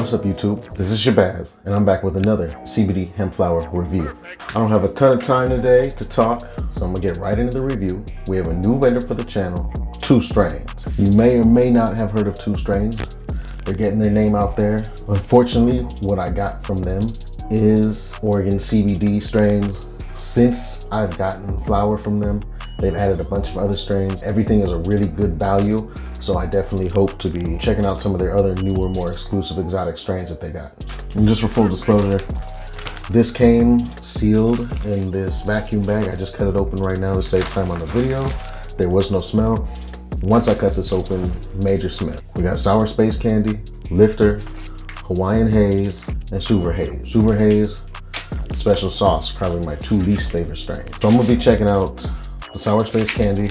What's up YouTube? This is Shabazz and I'm back with another CBD hemp flower review. I don't have a ton of time today to talk, so I'm gonna get right into the review. We have a new vendor for the channel, 2 Strains. You may or may not have heard of 2 Strains. They're getting their name out there. Unfortunately, what I got from them is Oregon CBD strains. Since I've gotten flower from them, they've added a bunch of other strains. Everything is a really good value, so I definitely hope to be checking out some of their other newer, more exclusive exotic strains that they got. And just for full disclosure, this came sealed in this vacuum bag. I just cut it open right now to save time on the video. There was no smell. Once I cut this open, major smell. We got Sour Space Candy, Lifter, Hawaiian Haze, and Suver Haze. Suver Haze, special sauce, probably my 2 least favorite strains. So I'm gonna be checking out the Sour Space Candy,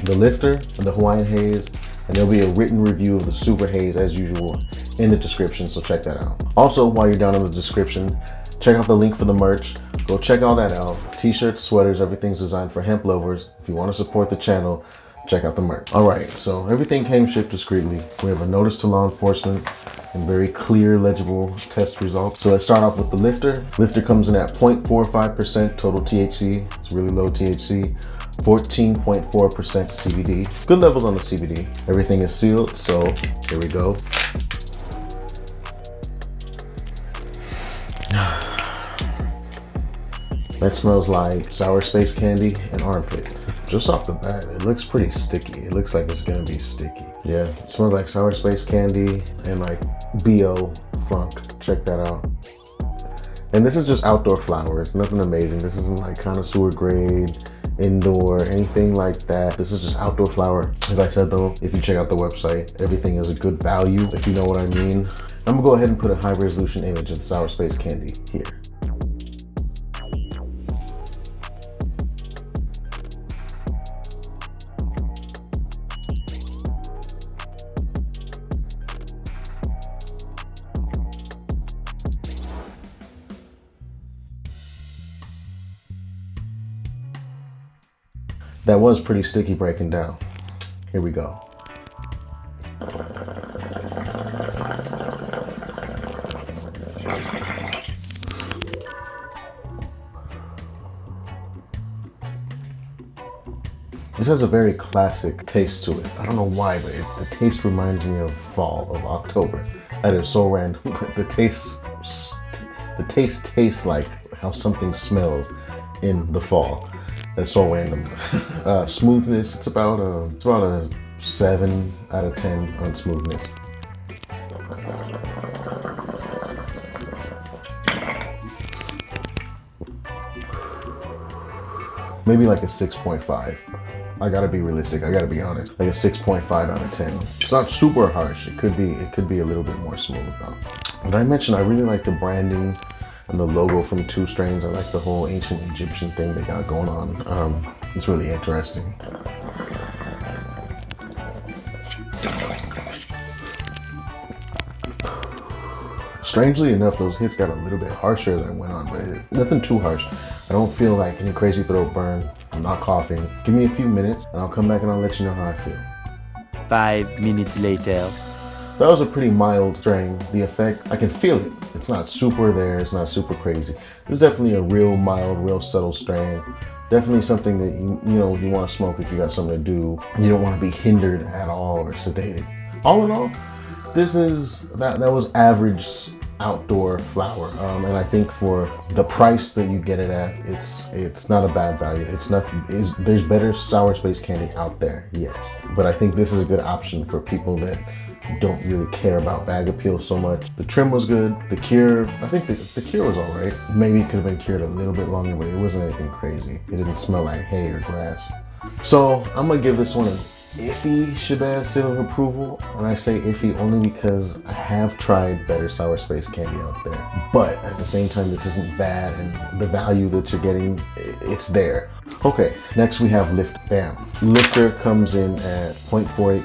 the Lifter, and the Hawaiian Haze, and there'll be a written review of the Suver Haze as usual in the description, so check that out. Also, while you're down in the description, check out the link for the merch. Go check all that out. T-shirts, sweaters, everything's designed for hemp lovers. If you want to support the channel, check out the merch. All right, so everything came shipped discreetly. We have a notice to law enforcement and very clear, legible test results. So let's start off with the Lifter. Lifter comes in at 0.45% total THC. It's really low THC. 14.4% CBD. Good levels on the CBD. Everything is sealed, so here we go. That smells like Sour Space Candy and armpit. Just off the bat, it looks pretty sticky. It looks like it's gonna be sticky. Yeah, it smells like Sour Space Candy and like BO Funk. Check that out. And this is just outdoor flower. It's nothing amazing. This isn't like connoisseur grade, indoor, anything like that. This is just outdoor flower. As I said though, if you check out the website, everything is a good value, if you know what I mean. I'm gonna go ahead and put a high resolution image of the Sour Space Candy here. That was pretty sticky breaking down. Here we go. This has a very classic taste to it. I don't know why, but the taste reminds me of fall, of October. That is so random, but the taste tastes like how something smells in the fall. That's so random. Smoothness, it's about a 7 out of 10 on smoothness. Maybe like a 6.5. I gotta be realistic, I gotta be honest. Like a 6.5 out of 10. It's not super harsh. It could be a little bit more smooth though. But I mentioned I really like the branding and the logo from 2 Strains. I like the whole ancient Egyptian thing they got going on. It's really interesting. Strangely enough, those hits got a little bit harsher as I went on, but nothing too harsh. I don't feel like any crazy throat burn. I'm not coughing. Give me a few minutes and I'll come back and I'll let you know how I feel. 5 minutes later. That was a pretty mild strain. The effect, I can feel it. It's not super there, it's not super crazy. This is definitely a real mild, real subtle strain. Definitely something that you want to smoke if you got something to do. You don't want to be hindered at all or sedated. All in all, this is, that was average outdoor flower. And I think for the price that you get it at, it's not a bad value. There's better Sour Space Candy out there, yes. But I think this is a good option for people that don't really care about bag appeal so much. The trim was good. The cure, I think the cure was all right. Maybe it could have been cured a little bit longer, but it wasn't anything crazy. It didn't smell like hay or grass. So I'm gonna give this one an iffy Shabazz seal of approval. And I say iffy only because I have tried better Sour Space Candy out there. But at the same time, this isn't bad, and the value that you're getting, it's there. Okay, next we have Lift. Bam. Lifter comes in at 0.48%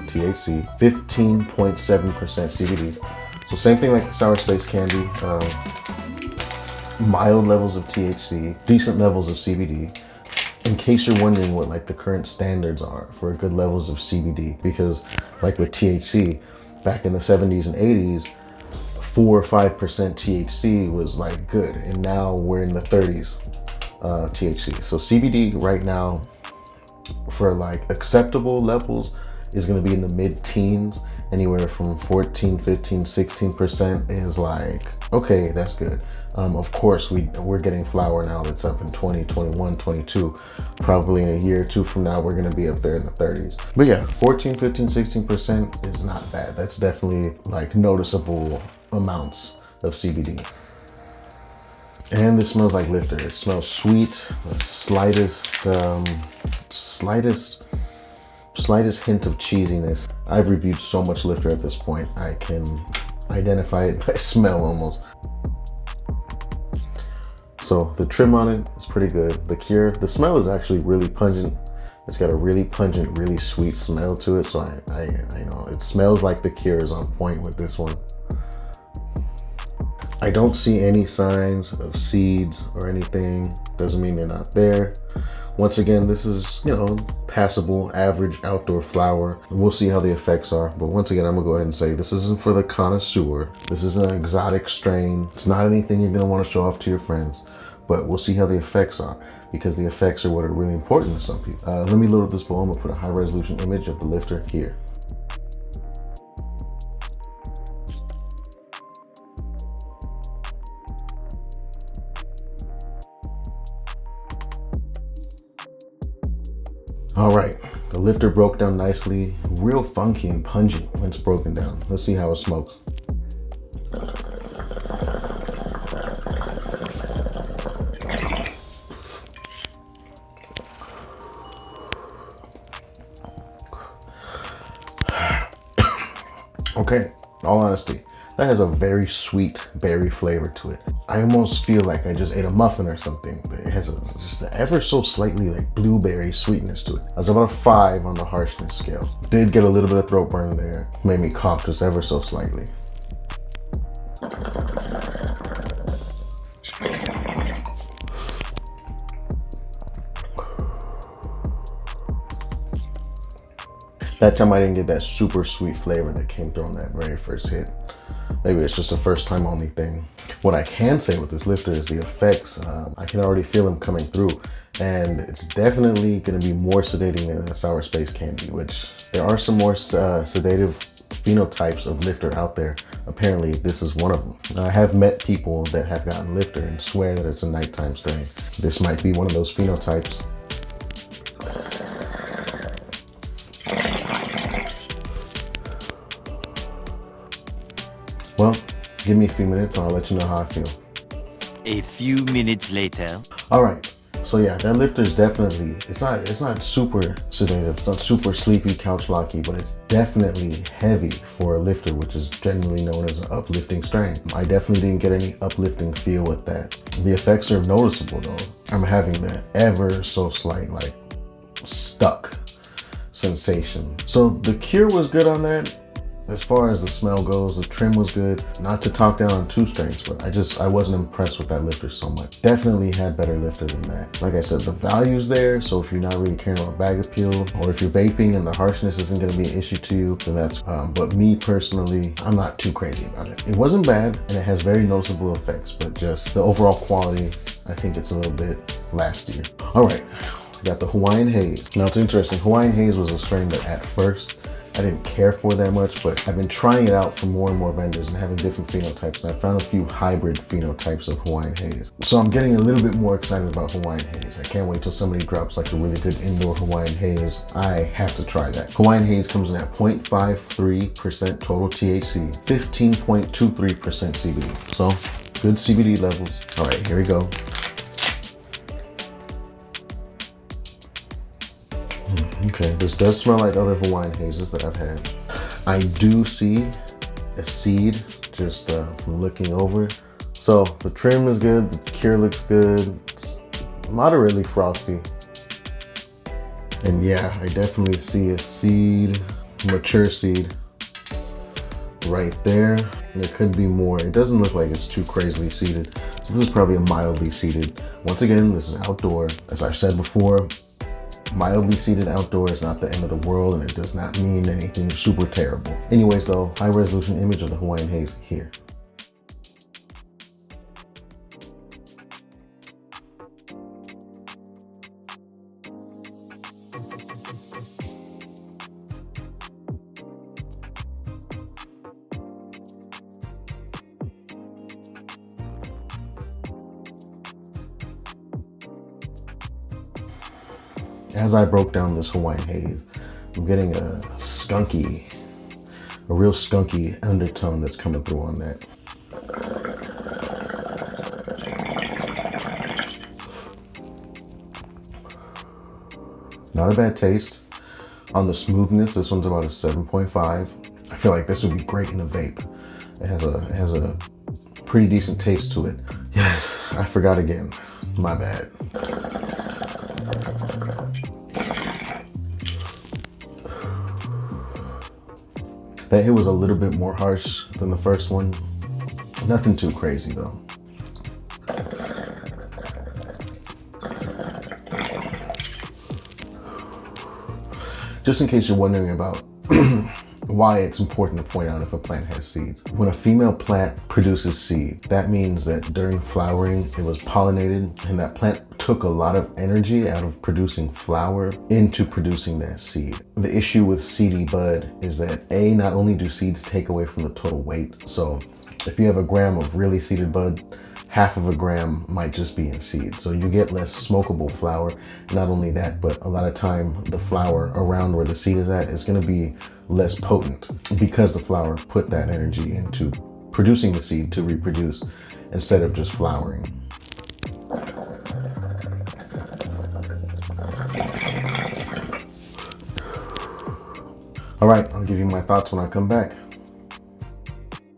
THC, 15.7% CBD. So same thing like the Sour Space Candy. Mild levels of THC, decent levels of CBD. In case you're wondering what like the current standards are for good levels of CBD, because like with THC, back in the 70s and 80s, 4 or 5% THC was like good, and now we're in the 30s THC. So CBD right now for like acceptable levels is going to be in the mid-teens. Anywhere from 14, 15, 16% is like, okay, that's good. Of course, we're getting flower now that's up in 20, 21, 22. Probably in a year or two from now, we're going to be up there in the 30s. But yeah, 14, 15, 16% is not bad. That's definitely like noticeable amounts of CBD. And this smells like lifter. It smells sweet, the slightest hint of cheesiness. I've reviewed so much lifter at this point, I can identify it by smell almost. So the trim on it is pretty good. The cure, the smell is actually really pungent. It's got a really pungent, really sweet smell to it. So I know it smells like the cure is on point with this one. I don't see any signs of seeds or anything. Doesn't mean they're not there. Once again, this is, you know, passable, average outdoor flower. And we'll see how the effects are. But once again, I'm gonna go ahead and say this isn't for the connoisseur. This is an exotic strain. It's not anything you're gonna wanna show off to your friends. But we'll see how the effects are, because the effects are what are really important to some people. Let me load up this bowl. I'm gonna put a high resolution image of the lifter here. All right, the lifter broke down nicely, real funky and pungent when it's broken down. Let's see how it smokes. Okay, all honesty, that has a very sweet berry flavor to it. I almost feel like I just ate a muffin or something. It has just an ever so slightly like blueberry sweetness to it. I was about a 5 on the harshness scale. Did get a little bit of throat burn there. Made me cough just ever so slightly. That time I didn't get that super sweet flavor that came through on that very first hit. Maybe it's just a first time only thing. What I can say with this lifter is the effects. I can already feel them coming through, and it's definitely gonna be more sedating than a sour space candy, which there are some more sedative phenotypes of lifter out there. Apparently this is one of them. I have met people that have gotten lifter and swear that it's a nighttime strain. This might be one of those phenotypes. Well, give me a few minutes and I'll let you know how I feel. A few minutes later. All right, so yeah, that lifter is definitely, it's not super sedative, it's not super sleepy, couch locky, but it's definitely heavy for a lifter, which is generally known as an uplifting strain. I definitely didn't get any uplifting feel with that. The effects are noticeable though. I'm having that ever so slight, like stuck sensation. So the cure was good on that. As far as the smell goes, the trim was good. Not to talk down on 2 strains, but I wasn't impressed with that lifter so much. Definitely had better lifter than that. Like I said, the value's there, so if you're not really caring about bag appeal, or if you're vaping and the harshness isn't gonna be an issue to you, then that's, but me personally, I'm not too crazy about it. It wasn't bad, and it has very noticeable effects, but just the overall quality, I think it's a little bit last year. All right, we got the Hawaiian Haze. Now it's interesting, Hawaiian Haze was a strain that at first, I didn't care for that much, but I've been trying it out for more and more vendors and having different phenotypes, and I found a few hybrid phenotypes of Hawaiian Haze. So I'm getting a little bit more excited about Hawaiian Haze. I can't wait till somebody drops like a really good indoor Hawaiian Haze. I have to try that. Hawaiian Haze comes in at 0.53% total THC, 15.23% CBD. So good CBD levels. All right, here we go. Okay, this does smell like other Hawaiian Hazes that I've had. I do see a seed just from looking over. So the trim is good, the cure looks good. It's moderately frosty. And yeah, I definitely see a seed, mature seed right there. There could be more. It doesn't look like it's too crazily seeded. So this is probably a mildly seeded. Once again, this is outdoor. As I've said before, mildly seeded outdoor is not the end of the world, and it does not mean anything super terrible. Anyways though, high resolution image of the Hawaiian Haze here. As I broke down this Hawaiian Haze, I'm getting a real skunky undertone that's coming through on that. Not a bad taste. On the smoothness, this one's about a 7.5. I feel like this would be great in a vape. It has a pretty decent taste to it. Yes, I forgot again. My bad. That hit was a little bit more harsh than the first one. Nothing too crazy though. Just in case you're wondering about why it's important to point out if a plant has seeds. When a female plant produces seed, that means that during flowering, it was pollinated, and that plant took a lot of energy out of producing flower into producing that seed. The issue with seedy bud is that not only do seeds take away from the total weight, so if you have a gram of really seeded bud, half of a gram might just be in seed. So you get less smokable flower. Not only that, but a lot of time the flower around where the seed is at is gonna be less potent because the flower put that energy into producing the seed to reproduce instead of just flowering. All right, I'll give you my thoughts when I come back.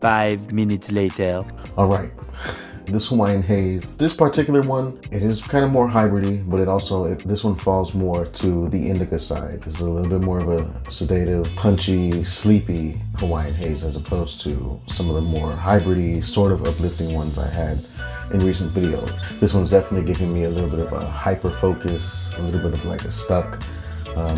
5 minutes later. All right. This Hawaiian Haze, this particular one, it is kind of more hybridy, but this one falls more to the indica side. This is a little bit more of a sedative, punchy, sleepy Hawaiian Haze as opposed to some of the more hybridy, sort of uplifting ones I had in recent videos. This one's definitely giving me a little bit of a hyper focus, a little bit of like a stuck.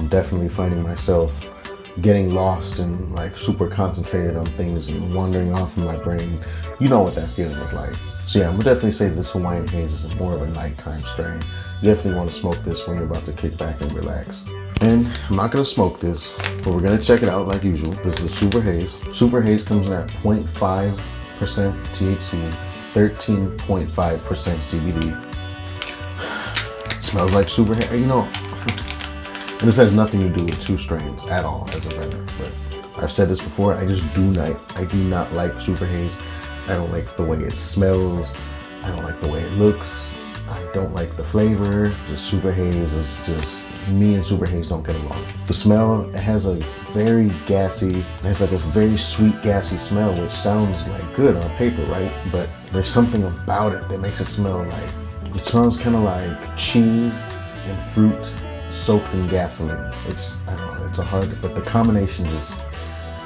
Definitely finding myself getting lost and like super concentrated on things and wandering off in my brain. You know what that feeling is like. So yeah, I'm gonna definitely say this Hawaiian Haze is more of a nighttime strain. You definitely want to smoke this when you're about to kick back and relax. And I'm not gonna smoke this, but we're gonna check it out like usual. This is the Suver Haze. Suver Haze comes in at 0.5% THC, 13.5% CBD. It smells like Suver Haze, you know. And this has nothing to do with two strains at all as a vendor. But I've said this before, I do not like Suver Haze. I don't like the way it smells. I don't like the way it looks. I don't like the flavor. Just Suver Haze is just, me and Suver Haze don't get along. The smell, it has a very gassy, it has like a very sweet gassy smell, which sounds like good on paper, right? But there's something about it that makes it smell like, it smells kind of like cheese and fruit soaked in gasoline. I don't know, it's a hard, but the combination is,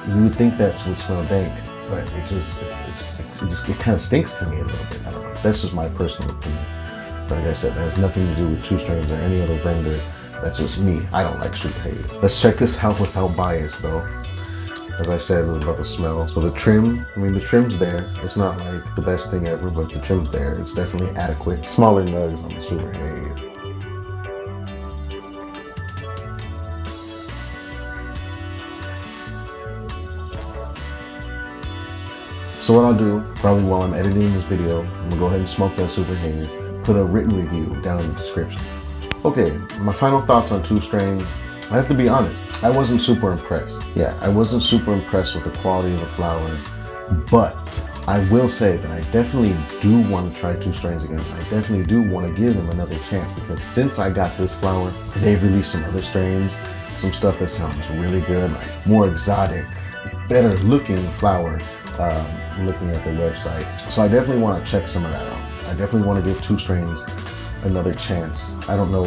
you would think that would smell dank, but it kind of stinks to me a little bit. I don't know. That's just my personal opinion. Like I said, it has nothing to do with two strains or any other vendor. That's just me. I don't like Suver Haze. Let's check this out without bias though. As I said, a little about the smell. So the trim, the trim's there. It's not like the best thing ever, but the trim's there. It's definitely adequate. Smaller nugs on the Suver Haze. So what I'll do, probably while I'm editing this video, I'm gonna go ahead and smoke that Suver Haze, put a written review down in the description. Okay, my final thoughts on two strains. I have to be honest, I wasn't super impressed. Yeah, I wasn't super impressed with the quality of the flower, but I will say that I definitely do want to try two strains again. I definitely do want to give them another chance because since I got this flower, they've released some other strains, some stuff that sounds really good, like more exotic, better looking flower. Looking at their website. So I definitely want to check some of that out. I definitely want to give two strains another chance. I don't know,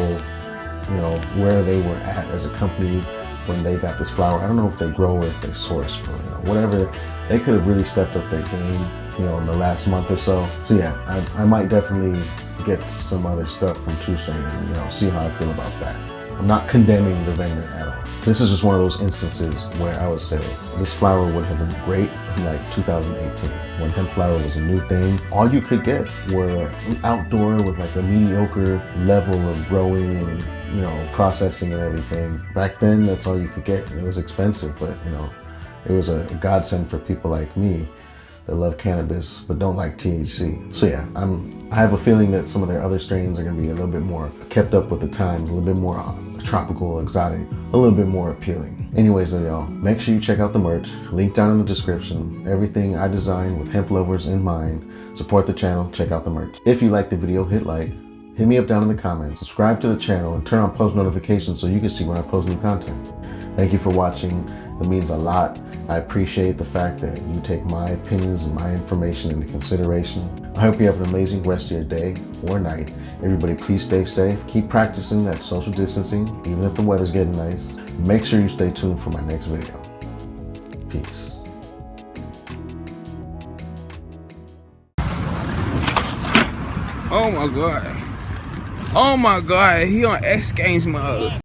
where they were at as a company when they got this flower. I don't know if they grow or if they source, but whatever. They could have really stepped up their game, in the last month or so. So yeah, I might definitely get some other stuff from two strains and see how I feel about that. I'm not condemning the vendor at all. This is just one of those instances where I would say this flower would have been great in like 2018 when hemp flower was a new thing. All you could get were outdoor with like a mediocre level of growing and processing and everything. Back then, that's all you could get. And it was expensive, but it was a godsend for people like me that love cannabis but don't like THC. So yeah, I have a feeling that some of their other strains are gonna be a little bit more kept up with the times, a little bit more tropical, exotic, a little bit more appealing. Anyways though, y'all, make sure you check out the merch. Link down in the description. Everything I designed with hemp lovers in mind. Support the channel, check out the merch. If you like the video, hit like. Hit me up down in the comments. Subscribe to the channel and turn on post notifications so you can see when I post new content. Thank you for watching. It means a lot. I appreciate the fact that you take my opinions and my information into consideration. I hope you have an amazing rest of your day or night. Everybody please stay safe. Keep practicing that social distancing, even if the weather's getting nice. Make sure you stay tuned for my next video. Peace. Oh my god. Oh my god, he on X Games mode.